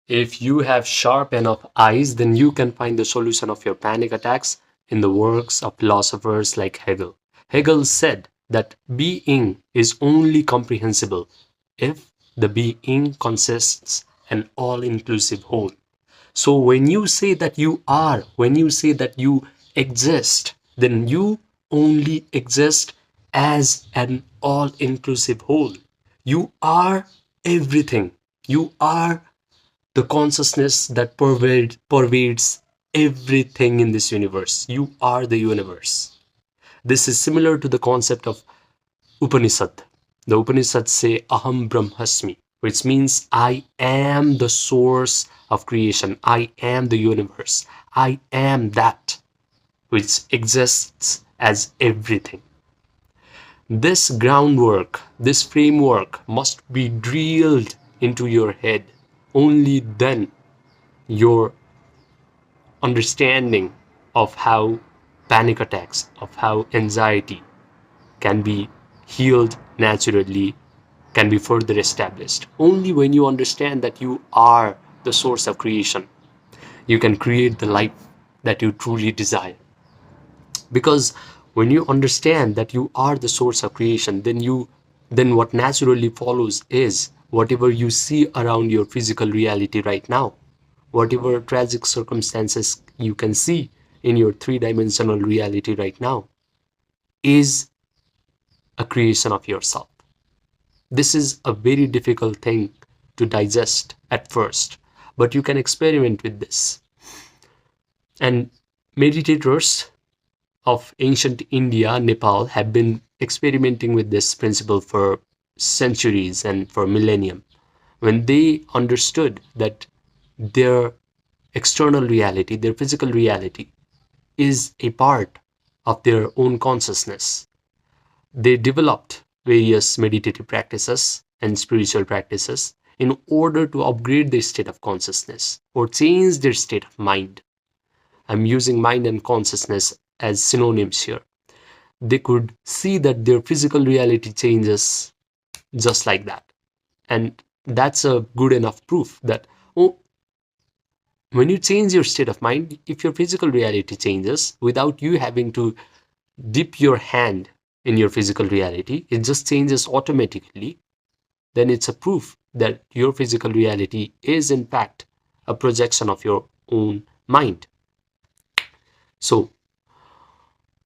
If you have sharp enough eyes, then you can find the solution of your panic attacks in the works of philosophers like Hegel. Hegel said that being is only comprehensible if the being consists an all-inclusive whole. So when you say that you are, when you say that you exist, then you only exist as an all-inclusive whole. You are everything. You are the consciousness that pervades everything in this universe. You are the universe. This is similar to the concept of Upanishad. The Upanishads say Aham Brahmasmi, which means I am the source of creation. I am the universe. I am that which exists as everything. This groundwork, this framework must be drilled into your head. Only then your understanding of how panic attacks, of how anxiety can be healed naturally, can be further established. Only when you understand that you are the source of creation, you can create the life that you truly desire. Because when you understand that you are the source of creation, then what naturally follows is whatever you see around your physical reality right now, whatever tragic circumstances you can see in your three-dimensional reality right now, is a creation of yourself. This is a very difficult thing to digest at first, but you can experiment with this. And meditators of ancient India, Nepal, have been experimenting with this principle for centuries and for millennium. When they understood that their external reality, their physical reality, is a part of their own consciousness, they developed various meditative practices and spiritual practices in order to upgrade their state of consciousness or change their state of mind. I'm using mind and consciousness as synonyms here. They could see that their physical reality changes just like that. And that's a good enough proof that, oh, when you change your state of mind, if your physical reality changes without you having to dip your hand in your physical reality, it just changes automatically, then it's a proof that your physical reality is in fact a projection of your own mind. So,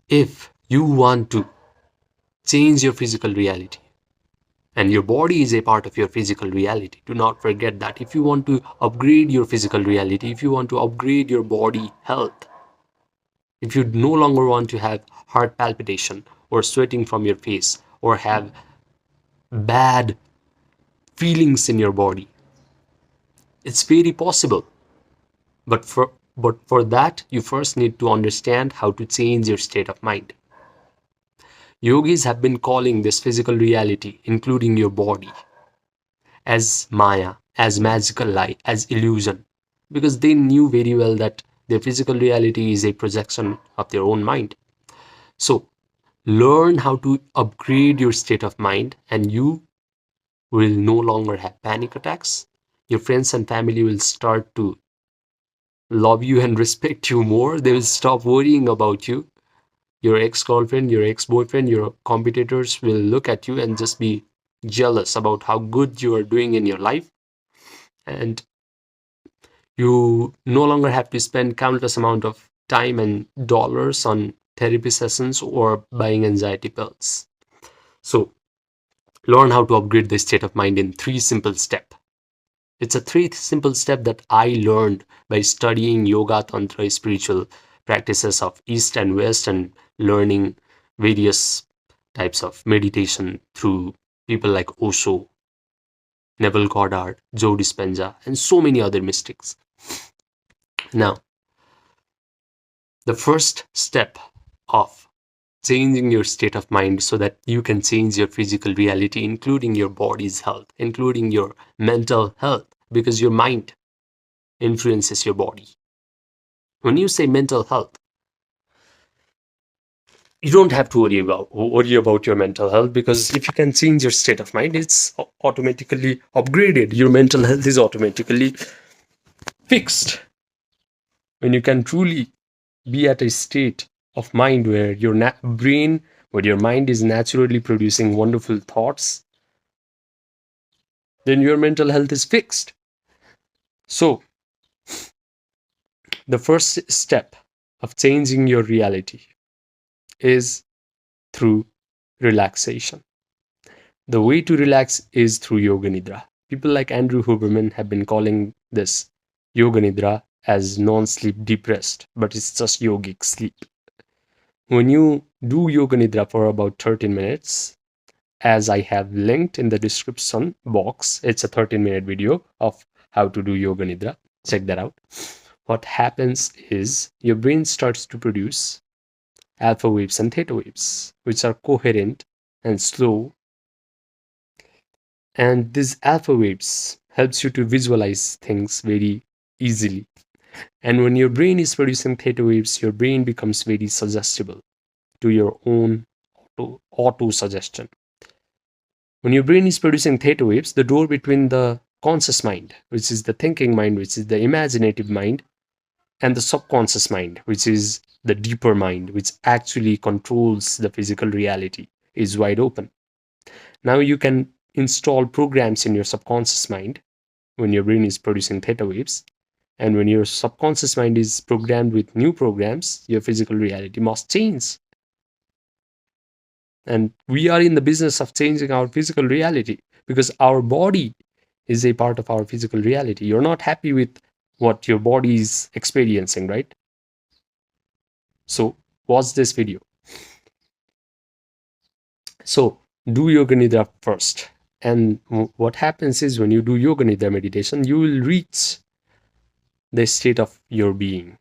if you want to change your physical reality, and your body is a part of your physical reality, do not forget that. If you want to upgrade your physical reality, if you want to upgrade your body health, if you no longer want to have heart palpitation or sweating from your face or have bad feelings in your body, it's very possible. But for that, you first need to understand how to change your state of mind. Yogis have been calling this physical reality, including your body, as Maya, as magical lie, as illusion, because they knew very well that their physical reality is a projection of their own mind. So, learn how to upgrade your state of mind, and you will no longer have panic attacks. Your friends and family will start to love you and respect you more. They will stop worrying about you. Your ex-girlfriend, your ex-boyfriend, your competitors will look at you and just be jealous about how good you are doing in your life. And you no longer have to spend countless amount of time and dollars on therapy sessions or buying anxiety pills. So, learn how to upgrade the state of mind in 3 simple steps. It's a 3 simple step that I learned by studying yoga, tantra, spiritual practices of East and West, and learning various types of meditation through people like Osho, Neville Goddard, Joe Dispenza, and so many other mystics. Now, the first step of changing your state of mind so that you can change your physical reality, including your body's health, including your mental health, because your mind influences your body. When you say mental health, you don't have to worry about your mental health, because if you can change your state of mind, it's automatically upgraded. Your mental health is automatically fixed, when you can truly be at a state of mind where your brain, where your mind is naturally producing wonderful thoughts, then your mental health is fixed. So, the first step of changing your reality is through relaxation. The way to relax is through Yoga Nidra. People like Andrew Huberman have been calling this Yoga Nidra as non sleep deep rest, but it's just yogic sleep. When you do Yoga Nidra for about 13 minutes, as I have linked in the description box, it's a 13-minute video of how to do Yoga Nidra. Check that out. What happens is your brain starts to produce alpha waves and theta waves, which are coherent and slow. And these alpha waves helps you to visualize things very easily. And when your brain is producing theta waves, your brain becomes very suggestible to your own auto suggestion. When your brain is producing theta waves, the door between the conscious mind, which is the thinking mind, which is the imaginative mind, and the subconscious mind, which is the deeper mind, which actually controls the physical reality, is wide open. Now you can install programs in your subconscious mind when your brain is producing theta waves. And when your subconscious mind is programmed with new programs, your physical reality must change. And we are in the business of changing our physical reality because our body is a part of our physical reality. You're not happy with what your body is experiencing, right? So watch this video. So do Yoga Nidra first. And what happens is when you do Yoga Nidra meditation, you will reach the state of your being.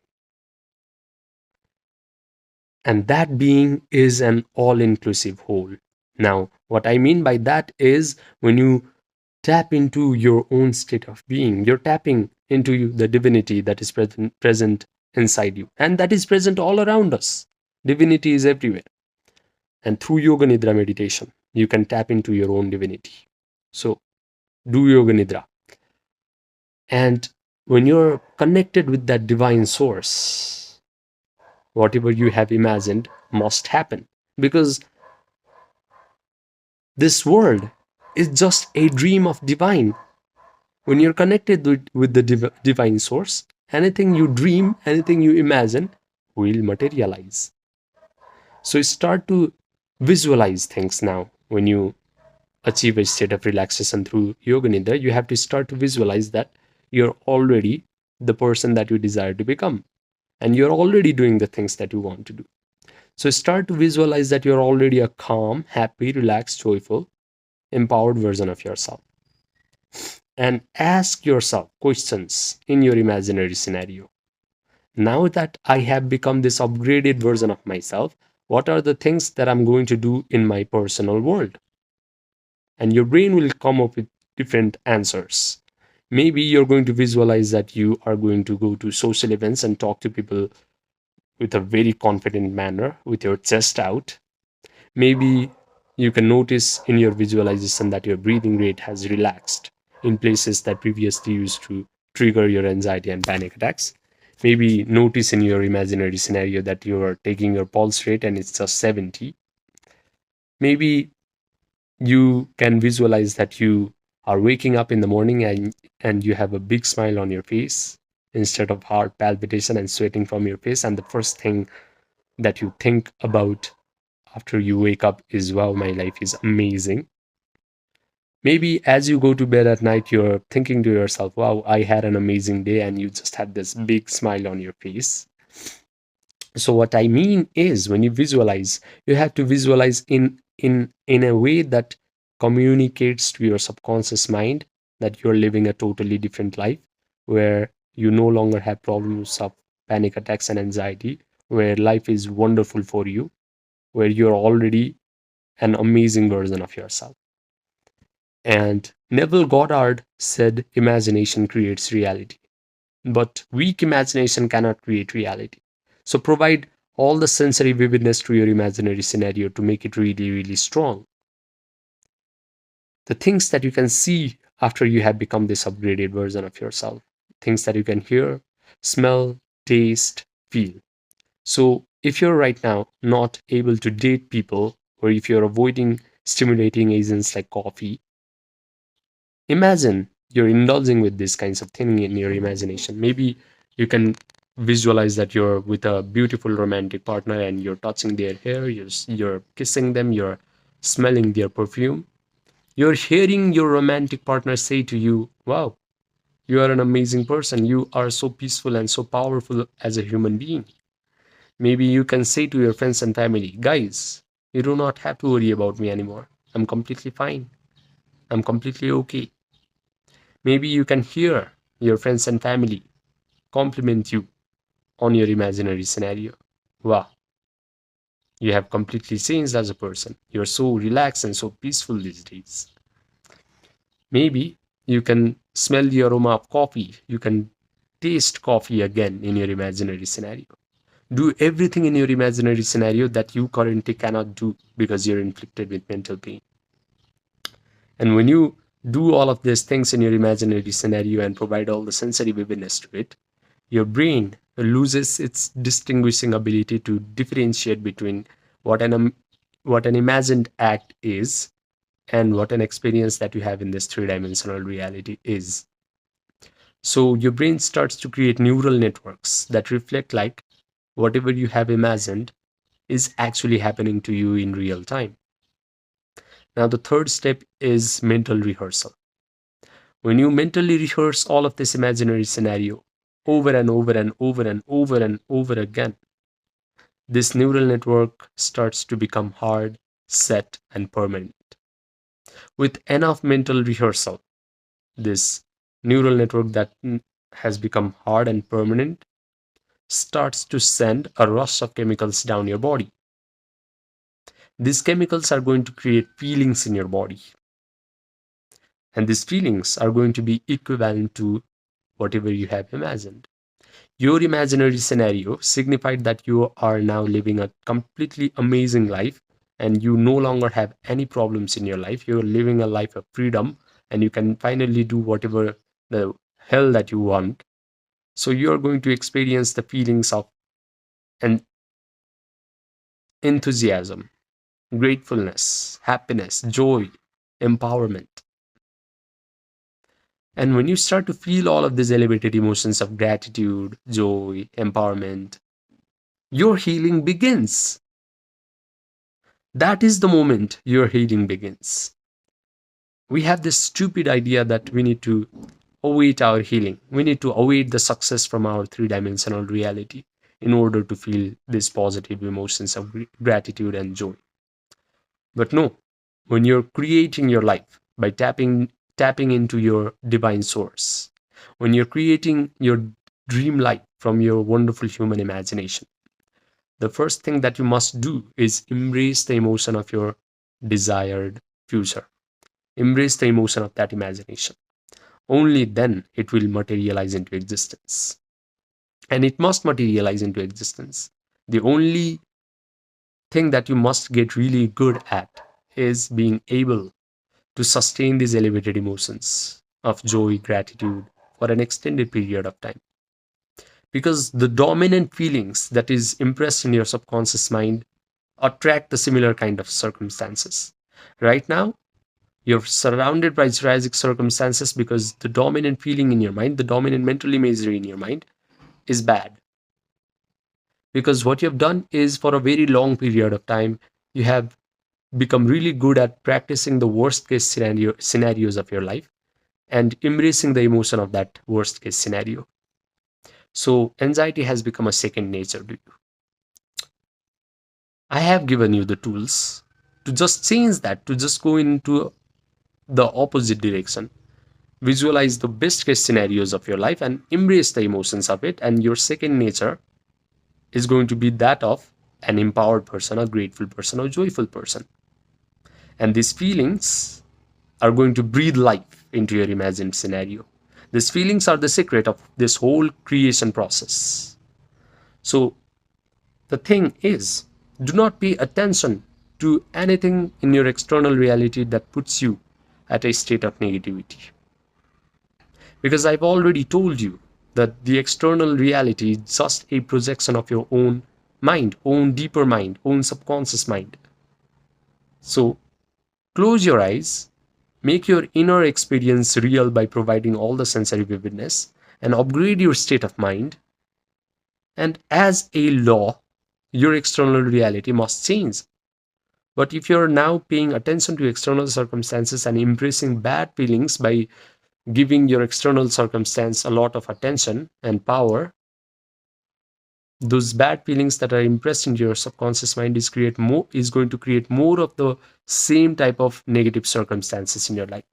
And that being is an all-inclusive whole. Now, what I mean by that is when you tap into your own state of being, you're tapping into the divinity that is present inside you. And that is present all around us. Divinity is everywhere. And through Yoga Nidra meditation, you can tap into your own divinity. So, do Yoga Nidra. And when you're connected with that divine source, whatever you have imagined must happen. Because this world is just a dream of divine. When you're connected with the divine source, anything you dream, anything you imagine will materialize. So start to visualize things now. When you achieve a state of relaxation through Yoga Nidra, you have to start to visualize that you're already the person that you desire to become. And you're already doing the things that you want to do. So start to visualize that you're already a calm, happy, relaxed, joyful, empowered version of yourself. And ask yourself questions in your imaginary scenario. Now that I have become this upgraded version of myself, what are the things that I'm going to do in my personal world? And your brain will come up with different answers. Maybe you're going to visualize that you are going to go to social events and talk to people with a very confident manner, with your chest out. Maybe you can notice in your visualization that your breathing rate has relaxed in places that previously used to trigger your anxiety and panic attacks. Maybe notice in your imaginary scenario that you are taking your pulse rate and it's just 70. Maybe you can visualize that you are waking up in the morning and you have a big smile on your face instead of heart palpitation and sweating from your face. And the first thing that you think about after you wake up is, wow, my life is amazing. Maybe as you go to bed at night, you're thinking to yourself, wow, I had an amazing day, and you just had this big smile on your face. So what I mean is when you visualize, you have to visualize in a way that communicates to your subconscious mind that you're living a totally different life, where you no longer have problems of panic attacks and anxiety, where life is wonderful for you, where you're already an amazing version of yourself. And Neville Goddard said imagination creates reality, but weak imagination cannot create reality. So provide all the sensory vividness to your imaginary scenario to make it really, really strong. The things that you can see after you have become this upgraded version of yourself. things that you can hear, smell, taste, feel. So if you're right now not able to date people, or if you're avoiding stimulating agents like coffee, imagine you're indulging with these kinds of things in your imagination. Maybe you can visualize that you're with a beautiful romantic partner and you're touching their hair, you're kissing them, you're smelling their perfume. You're hearing your romantic partner say to you, wow, you are an amazing person. You are so peaceful and so powerful as a human being. Maybe you can say to your friends and family, guys, you do not have to worry about me anymore. I'm completely fine. I'm completely okay. Maybe you can hear your friends and family compliment you on your imaginary scenario. Wow, you have completely changed as a person. You're so relaxed and so peaceful these days. Maybe you can smell the aroma of coffee. You can taste coffee again in your imaginary scenario. Do everything in your imaginary scenario that you currently cannot do because you're inflicted with mental pain. And when you do all of these things in your imaginary scenario and provide all the sensory vividness to it, your brain loses its distinguishing ability to differentiate between what an imagined act is and what an experience that you have in this three-dimensional reality is. So your brain starts to create neural networks that reflect like whatever you have imagined is actually happening to you in real time. Now, the third step is mental rehearsal. When you mentally rehearse all of this imaginary scenario over and over and over and over and over again, this neural network starts to become hard, set, and permanent. With enough mental rehearsal, this neural network that has become hard and permanent starts to send a rush of chemicals down your body. These chemicals are going to create feelings in your body. And these feelings are going to be equivalent to whatever you have imagined. Your imaginary scenario signified that you are now living a completely amazing life and you no longer have any problems in your life. You're living a life of freedom and you can finally do whatever the hell that you want. So you're going to experience the feelings of an enthusiasm, gratefulness, happiness, joy, empowerment. And when you start to feel all of these elevated emotions of gratitude, joy, empowerment, your healing begins. That is the moment your healing begins. We have this stupid idea that we need to await our healing. We need to await the success from our three-dimensional reality in order to feel these positive emotions of gratitude and joy. But no, when you're creating your life by tapping into your divine source, when you're creating your dream life from your wonderful human imagination, the first thing that you must do is embrace the emotion of your desired future. Embrace the emotion of that imagination. Only then it will materialize into existence. And it must materialize into existence. The only thing that you must get really good at is being able to sustain these elevated emotions of joy, gratitude for an extended period of time. Because the dominant feelings that is impressed in your subconscious mind attract the similar kind of circumstances. Right now, you're surrounded by tragic circumstances because the dominant feeling in your mind, the dominant mental imagery in your mind is bad. Because what you have done is for a very long period of time, you have become really good at practicing the worst case scenarios of your life and embracing the emotion of that worst case scenario. So anxiety has become a second nature to you. I have given you the tools to just change that, to just go into the opposite direction. Visualize the best case scenarios of your life and embrace the emotions of it. And your second nature is going to be that of an empowered person, a grateful person, a joyful person. And these feelings are going to breathe life into your imagined scenario. These feelings are the secret of this whole creation process. So the thing is, do not pay attention to anything in your external reality that puts you at a state of negativity. Because I've already told you that the external reality is just a projection of your own mind, own deeper mind, own subconscious mind. So close your eyes, make your inner experience real by providing all the sensory vividness, and upgrade your state of mind. And as a law, your external reality must change. But if you're now paying attention to external circumstances and embracing bad feelings by giving your external circumstance a lot of attention and power, those bad feelings that are impressed into your subconscious mind is going to create more of the same type of negative circumstances in your life.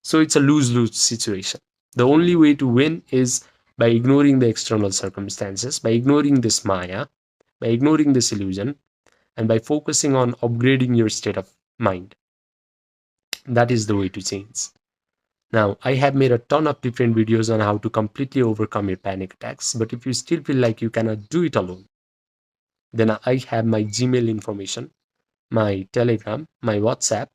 So it's a lose-lose situation. The only way to win is by ignoring the external circumstances, by ignoring this maya, by ignoring this illusion, and by focusing on upgrading your state of mind. That is the way to change. Now, I have made a ton of different videos on how to completely overcome your panic attacks, but if you still feel like you cannot do it alone, then I have my Gmail information, my Telegram, my WhatsApp,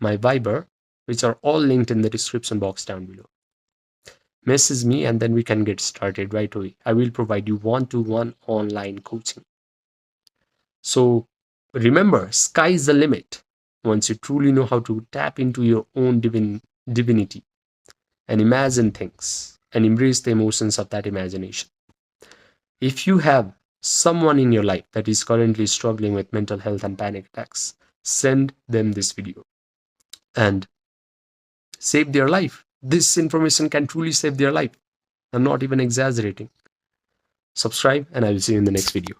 my Viber, which are all linked in the description box down below. Message me and then we can get started right away. I will provide you one-to-one online coaching. So remember, sky is the limit once you truly know how to tap into your own divinity and imagine things and embrace the emotions of that imagination. If you have someone in your life that is currently struggling with mental health and panic attacks, send them this video and save their life. This information can truly save their life. I'm not even exaggerating. Subscribe and I will see you in the next video.